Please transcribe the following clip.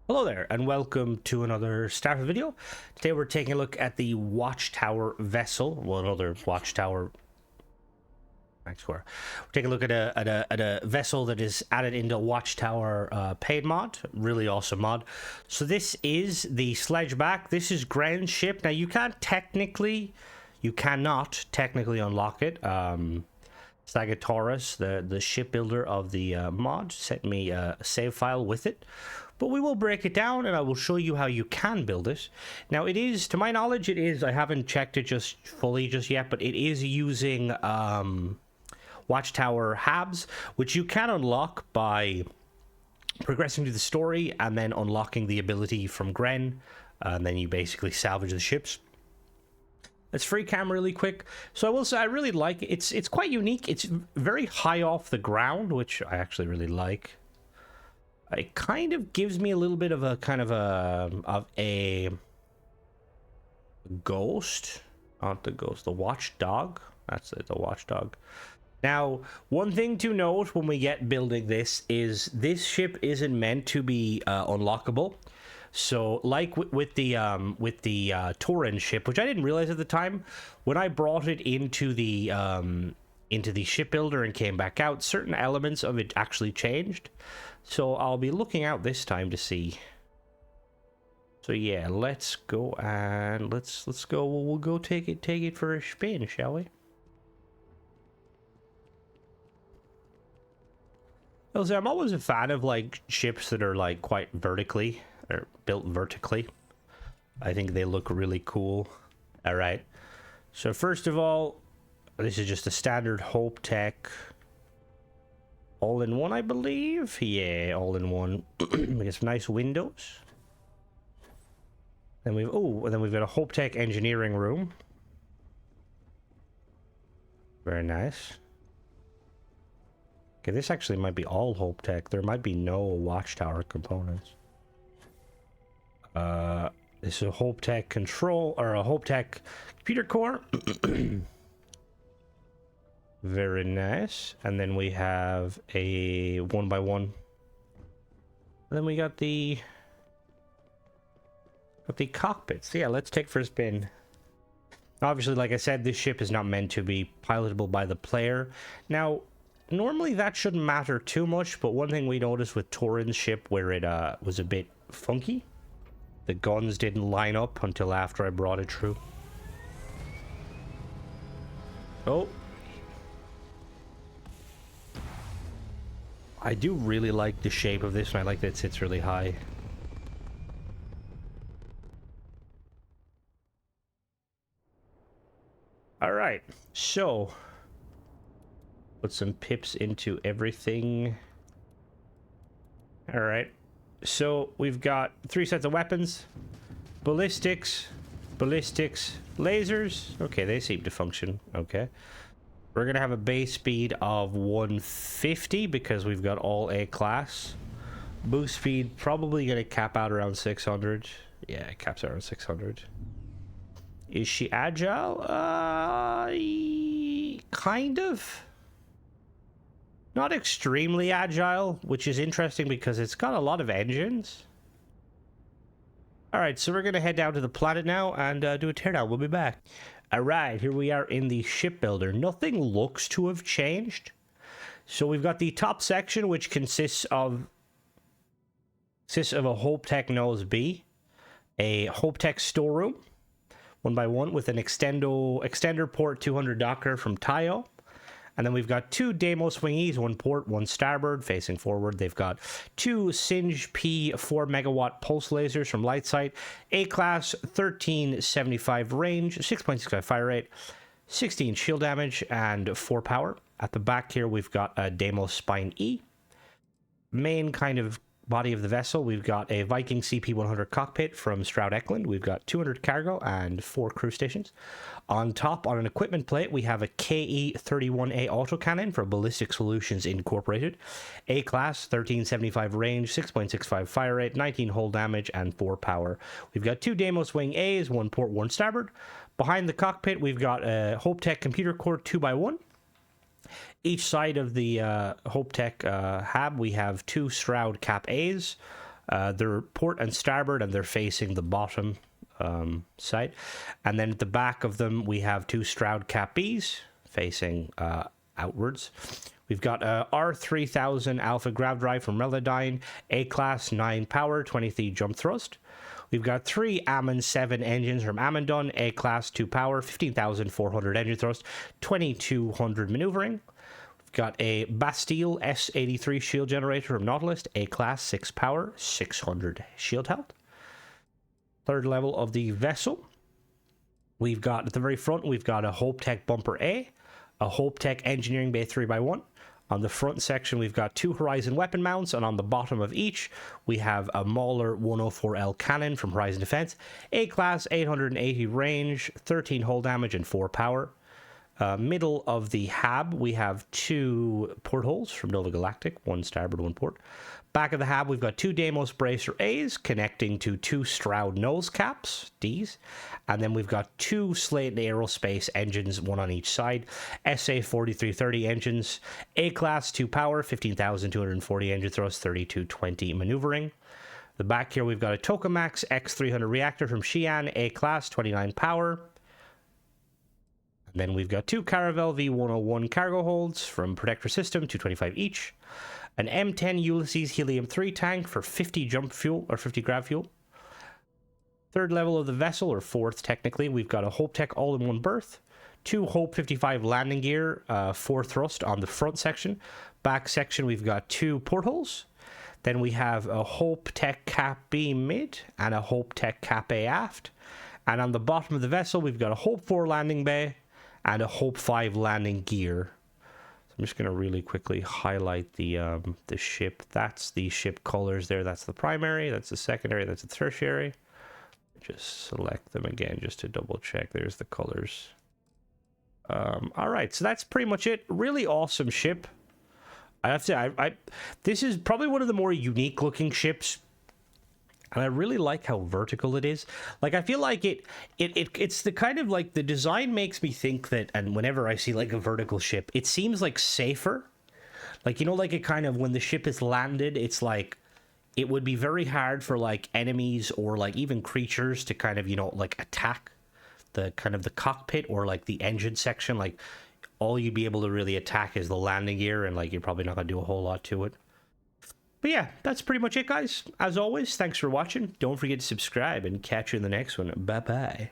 Hello there, and welcome to another Starfield video. Today we're taking a look at the Watchtower vessel. Well, another Watchtower. We're taking a look at a vessel that is added into Watchtower paid mod. Really awesome mod. So this is the Sledgeback. This is Grens ship. Now you cannot technically unlock it. Sagataurus, the shipbuilder of the mod, sent me a save file with it. But we will break it down and I will show you how you can build it. Now it is, to my knowledge, it is, I haven't checked it just fully just yet, but it is using Watchtower Habs, which you can unlock by progressing through the story and then unlocking the ability from Gren, and then you basically salvage the ships. Let's free cam really quick. So I will say I really like it. It's quite unique. It's very high off the ground, which I actually really like. It kind of gives me a little bit of a ghost. Not the ghost, the watchdog. That's it, the watchdog. Now, one thing to note when we get building this is this ship isn't meant to be unlockable. So, like with the Tauren ship, which I didn't realize at the time, when I brought it into the shipbuilder and came back out, certain elements of it actually changed. So I'll be looking out this time to see. So yeah, let's go and let's go. We'll go take it for a spin, shall we? Also, I'm always a fan of like ships that are like quite vertically or built vertically. I think they look really cool. All right. So first of all, this is just a standard Hope Tech. All-in-one, I believe. Yeah, all-in-one. We get some nice windows. Then we've got a Hope Tech engineering room. Very nice. Okay, this actually might be all Hope Tech. There might be no Watchtower components. This is a Hope Tech control or a Hope Tech computer core. Very nice. And then we have a 1x1. And then we got the cockpits. Yeah, let's take for a spin. Obviously, like I said, this ship is not meant to be pilotable by the player. Now, normally that shouldn't matter too much, but one thing we noticed with Tauren's ship where it was a bit funky, the guns didn't line up until after I brought it through. Oh. I do really like the shape of this, and I like that it sits really high. Alright, so put some pips into everything. Alright, so we've got 3 sets of weapons. Ballistics, lasers. Okay, they seem to function. Okay. We're going to have a base speed of 150 because we've got all A class. Boost speed probably going to cap out around 600. Yeah, it caps out around 600. Is she agile? Kind of. Not extremely agile, which is interesting because it's got a lot of engines. Alright, so we're going to head down to the planet now and do a teardown. We'll be back. Alright, here we are in the shipbuilder. Nothing looks to have changed. So we've got the top section, which consists of a Hope Tech Nose B, a Hope Tech storeroom, 1x1 with an extender port 200 Docker from Tayo. And then we've got 2 Deimos Wingies, 1 port, 1 starboard, facing forward. They've got 2 Singe P 4 megawatt pulse lasers from Lightsight, A-class, 1375 range, 6.65 fire rate, 16 shield damage, and 4 power. At the back here, we've got a Deimos Spine E. Main kind of body of the vessel, we've got a Viking CP100 cockpit from Stroud Eklund. We've got 200 cargo and 4 crew stations. On top, on an equipment plate, we have a KE-31A autocannon for Ballistic Solutions Incorporated. A-class, 1375 range, 6.65 fire rate, 19 hull damage, and 4 power. We've got 2 Deimos Wing A's, 1 port, 1 starboard. Behind the cockpit, we've got a Hope Tech computer core 2x1. Each side of the Hope Tech hab, we have 2 Stroud Cap A's, They're port and starboard, and they're facing the bottom side. And then at the back of them, we have 2 Stroud Cap Bs facing outwards. We've got R3000 Alpha Grav Drive from Relodyne, A-Class, 9 power, 23 jump thrust. We've got 3 Ammon 7 engines from Ammondon, A-Class, 2 power, 15,400 engine thrust, 2,200 maneuvering. We've got a Bastille S83 shield generator from Nautilus, A-Class, 6 power, 600 shield health. Third level of the vessel. We've got, at the very front, we've got a Hope Tech Bumper A, a Hope Tech Engineering Bay 3x1. On the front section, we've got 2 Horizon weapon mounts, and on the bottom of each, we have a Mauler 104L cannon from Horizon Defense, A-Class, 880 range, 13 hull damage, and 4 power. Middle of the hab, we have 2 portholes from Nova Galactic, 1 starboard, 1 port. Back of the hab, we've got 2 Deimos Bracer A's connecting to 2 Stroud nose caps, D's. And then we've got 2 Slayton Aerospace engines, 1 on each side. SA 4330 engines, A-Class, 2 power, 15,240 engine thrust, 3,220 maneuvering. The back here, we've got a Tokamak X300 reactor from Xi'an, A-Class, 29 power. And then we've got 2 Caravel V101 cargo holds from Protector System, 225 each. An M10 Ulysses Helium-3 tank for 50 jump fuel, or 50 grav fuel. Third level of the vessel, or fourth technically, we've got a Hope Tech all-in-one berth. 2 Hope 55 landing gear, 4 thrust on the front section. Back section, we've got 2 portholes. Then we have a Hope Tech Cap B mid and a Hope Tech Cap A aft. And on the bottom of the vessel, we've got a Hope 4 landing bay and a Hope 5 landing gear. I'm just going to really quickly highlight the ship. That's the ship colors there. That's the primary. That's the secondary. That's the tertiary. Just select them again just to double check. There's the colors. All right, so that's pretty much it. Really awesome ship. I have to say, this is probably one of the more unique looking ships. And I really like how vertical it is. Like, I feel like it's the kind of, like, the design makes me think that, and whenever I see, like, a vertical ship, it seems, like, safer. Like, you know, like, it kind of, when the ship is landed, it's, like, it would be very hard for, like, enemies or, like, even creatures to kind of, you know, like, attack the, kind of, the cockpit or, like, the engine section. Like, all you'd be able to really attack is the landing gear, and, like, you're probably not going to do a whole lot to it. But yeah, that's pretty much it, guys. As always, thanks for watching. Don't forget to subscribe, and catch you in the next one. Bye-bye.